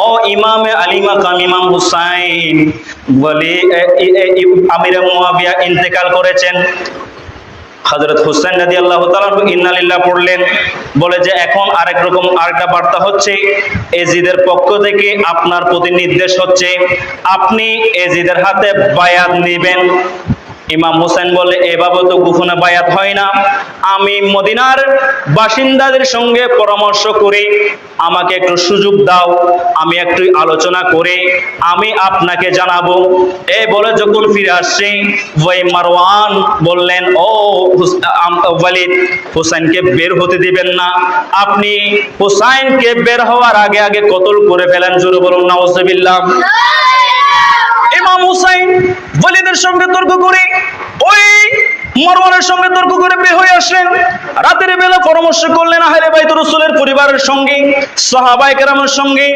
ও ইমামে আলী মাকাম ইমাম হুসাইন বলে আমিরে মুয়াবিয়া ইন্তেকাল করেছেন। হযরত হুসাইন রাদিয়াল্লাহু তাআলা ইন্না লিল্লাহ পড়লেন, বলে যে এখন আরেকটা বার্তা হচ্ছে, এজিদের পক্ষ থেকে আপনার প্রতি নির্দেশ হচ্ছে আপনি এজিদের হাতে বায়াত নেবেন। ইমাম হুসাইন বলে এভাবে তো গোপনে বায়াত হয় না, আমি মদিনার বাসিন্দাদের সঙ্গে পরামর্শ করি, আমাকে একটু সুযোগ দাও, আমি একটু আলোচনা করে আমি আপনাকে জানাবো। এই বলে যখন ফিরে আসছে, ওই মারওয়ান বললেন, ও ওয়ালিদ, হুসাইনকে বের হতে দিবেন না, আপনি হুসাইনকে বের হওয়ার আগে আগে কতল করে ফেলেন। জোরে বলুন নাউজুবিল্লাহ। ইমাম হুসাইন ওয়ালিদের সঙ্গে তর্ক করে ওই মারওয়ানের সঙ্গে তর্ক করে বের হয়ে আসলেন। রাতের বেলা পরামর্শ করলেন আহলে বাইত রাসূলের পরিবারের সঙ্গে, সাহাবায়ে কেরামের সঙ্গে।